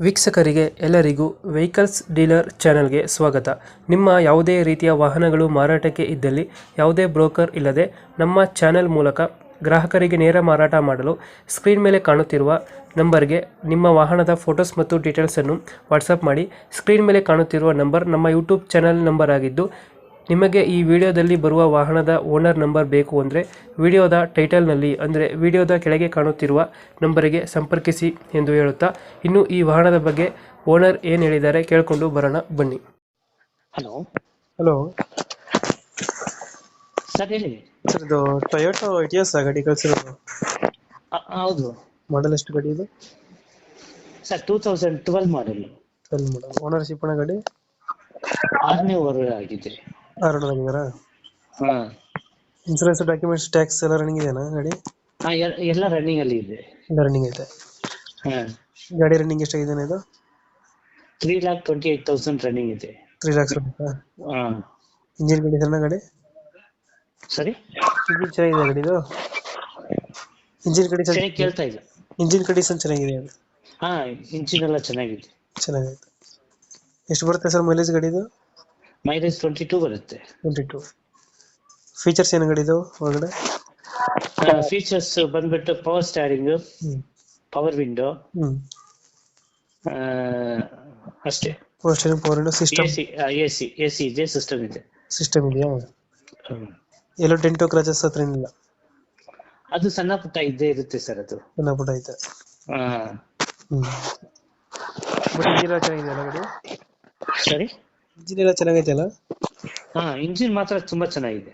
ವೀಕ್ಷಕರಿಗೆ ಎಲ್ಲರಿಗೂ vehicles dealer ಚಾನೆಲ್ಗೆ ಸ್ವಾಗತ. ನಿಮ್ಮ ಯಾವುದೇ ರೀತಿಯ ವಾಹನಗಳು ಮಾರಾಟಕ್ಕೆ ಇದ್ದಲ್ಲಿ ಯಾವುದೇ ಬ್ರೋಕರ್ ಇಲ್ಲದೆ ನಮ್ಮ ಚಾನೆಲ್ ಮೂಲಕ ಗ್ರಾಹಕರಿಗೆ ನೇರ ಮಾರಾಟ ಮಾಡಲು ಸ್ಕ್ರೀನ್ ಮೇಲೆ ಕಾಣುತ್ತಿರುವ ನಂಬರ್ಗೆ ನಿಮ್ಮ ವಾಹನದ ಫೋಟೋಸ್ ಮತ್ತು ಡೀಟೇಲ್ಸನ್ನು ವಾಟ್ಸಪ್ ಮಾಡಿ. ಸ್ಕ್ರೀನ್ ಮೇಲೆ ಕಾಣುತ್ತಿರುವ ನಂಬರ್ ನಮ್ಮ ಯೂಟ್ಯೂಬ್ ಚಾನೆಲ್ ನಂಬರ್ ಆಗಿದ್ದು, ನಿಮಗೆ ಈ ವಿಡಿಯೋದಲ್ಲಿ ಬರುವ ವಾಹನದ ಓನರ್ ನಂಬರ್ ಬೇಕು ಅಂದರೆ ವಿಡಿಯೋದ ಟೈಟಲ್ನಲ್ಲಿ ಅಂದರೆ ವಿಡಿಯೋದ ಕೆಳಗೆ ಕಾಣುತ್ತಿರುವ ನಂಬರಿಗೆ ಸಂಪರ್ಕಿಸಿ ಎಂದು ಹೇಳುತ್ತಾ, ಇನ್ನು ಈ ವಾಹನದ ಬಗ್ಗೆ ಓನರ್ ಏನು ಹೇಳಿದ್ದಾರೆ ಕೇಳಿಕೊಂಡು ಬರೋಣ ಬನ್ನಿ. ಹಲೋ ಹಲೋ ಸರ್, ಹೇಳಿ. ಸರ್, ಇದು ಟೊಯೋಟೋ ಇಟಿಯೋಸ್ ಗಾಡಿ ಕಳಿಸಿರೋದು. ಹೌದು ಮಾಡಲ್ ಎಷ್ಟು ಗಾಡಿ ಇದು? ಸರ್, 2012 ಮಾಡಲ್. 12 ಮಾಡಲ್. ಓನರ್ಶಿಪ್ ಅಣ್ಣ ಗಾಡಿ 6ನೇ ಓವರ್ ಆಗಿದೆ. 6 ಆಗಿದಾರಾ? ಹಾ, ಇನ್ಸೂರೆನ್ಸ್, ಡಾಕ್ಯುಮೆಂಟ್ಸ್, ಟ್ಯಾಕ್ಸ್ ಎಲ್ಲ ರನ್ನಿಂಗ್ ಇದೆಯಾ ಗಾಡಿ? ಎಲ್ಲ ರನ್ನಿಂಗ್ ಅಲ್ಲಿ ಇದೆ. ಎಲ್ಲ ರನ್ನಿಂಗ್ ಐತೆ. ಹಾ, ಗಾಡಿ ರನ್ನಿಂಗ್ ಎಷ್ಟಾಗಿದೆ ಇದು? 3,28,000 ರನ್ನಿಂಗ್ ಇದೆ. 3 lakhs ಬರುತ್ತಾ? ಹಾ, ಇಂಜಿನ್ ಕಂಡೀಷನ್ ಗಾಡಿ? ಸರಿ, ಇಂಜಿನ್ ಚೆನ್ನಾಗಿದೆ ಗಾಡಿದು? ಇಂಜಿನ್ ಕಂಡೀಷನ್ ಸರಿ ಕೇಳ್ತಾ ಇಲ್ಲ. ಇಂಜಿನ್ ಕಂಡೀಷನ್ ಚೆನ್ನಾಗಿದೆ ಅದು? ಹಾ, ಇಂಜಿನ್ ಎಲ್ಲ ಚೆನ್ನಾಗಿದೆ. ಚೆನ್ನಾಗೈತೆ. ಎಷ್ಟು ಬರುತ್ತೆ ಸರ್ ಮೈಲೇಜ್ ಗಾಡಿದು? ಮೈಲೇಜ್ 22 ಬರುತ್ತೆ. 22. ಫೀಚರ್ಸ್ ಏನು ಗಾಡಿದು ಒಳಗಡೆ? ಫೀಚರ್ಸ್ ಬಂದ್ಬಿಟ್ಟು ಪವರ್ ಸ್ಟಾರಿಂಗ್, ಪವರ್ ವಿಂಡೋ, ಅಷ್ಟೇ. Power steering, power window, system, AC ಇದೆ, ಸಿಸ್ಟಮ್ ಇದೆ. ಸಿಸ್ಟಮ್ ಇದೆಯಾ? ಎಲ್ಲೋ ಡೆಂಟೋ ಕ್ರಾಚಸ್ ಹತ್ರ ಏನಿಲ್ಲ? ಅದು ಸಣ್ಣ ಪುಟ್ಟ ಇದ್ದೇ ಇರುತ್ತೆ ಸರ್, ಅದು ಸಣ್ಣ ಪುಟ್ಟ ಐತೆ. ಹಾ. ಬಟ್ ಇಂಜಿನ್ ಎಲ್ಲ ಚೆನ್ನಾಗಿದೆಯಲ್ಲ ಗಾಡಿ? ಸರಿ, ಇಂಜಿನ್ ಎಲ್ಲ ಚೆನ್ನಾಗೈತೆ ಅಲ್ಲ? ಹಾ, ಇಂಜಿನ್ ಮಾತ್ರ ತುಂಬಾ ಚೆನ್ನಾಗಿದೆ.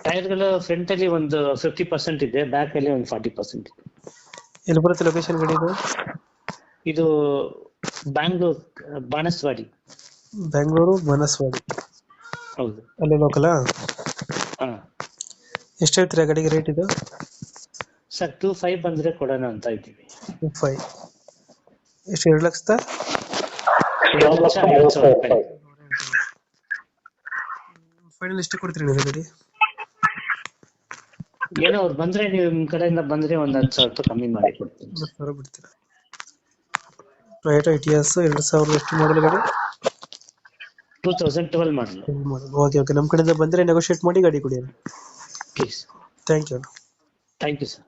ಟೈರ್ಗಳು ಫ್ರಂಟ್ ಅಲ್ಲಿ ಒಂದು 50% ಇದೆ, ಬ್ಯಾಕ್ ಅಲ್ಲಿ ಒಂದು 40% ಇದೆ. ಎಲ್ಲಿ ಬರುತ್ತೆ ಲೊಕೇಶನ್ ಗಾಡಿ ಇದು? ಇದು ಬ್ಯಾಂಗ್ಳೂರ್, ಬಾಣಸ್ವಾಡಿ. ಬೆಂಗಳೂರು ಬಾಣಸ್ವಾಡಿ. ಹೌದು. ಅಲ್ಲಿ ಲೋಕಲ್? ಹಾ. ಎಷ್ಟು ಹೇಳ್ತೀರಾ ಗಾಡಿಗೆ ರೇಟ್ ಇದು? ಸರ್, 2.5 ಬಂದ್ರೆ ಕೊಡೋಣ ಅಂತ ಇದ್ದೀವಿ. 2.5 ಎಷ್ಟು? 2 ಲಕ್ಷದ 2,50,000 ರೂಪಾಯಿ. ಫೈನಲ್ ಎಷ್ಟು ಕೊಡ್ತೀರಿ ನೀವು ಗಾಡಿ? ಏನೋ ಅವ್ರು ಬಂದ್ರೆ, ನಿಮ್ ಕಡೆಯಿಂದ ಬಂದ್ರೆ ಒಂದು 10,000 ರೂಪಾಯಿ ಕಮ್ಮಿ ಮಾಡಿ ಕೊಡ್ತೀನಿ. 10,000 ಬಿಡ್ತೀರಾ? ಟೊಯೋಟಾ ಇಟಿಯೋಸ್ 2000 ಎಷ್ಟು ಮಾಡಲ್ ಗಾಡಿ? 2012 ಮಾಡಲ್. ಓಕೆ ಓಕೆ, ನಮ್ಮ ಕಡೆಯಿಂದ ಬಂದರೆ ನೆಗೋಷಿಯೇಟ್ ಮಾಡಿ ಗಾಡಿ ಕೊಡಿ. Please. Thank you. Thank you sir.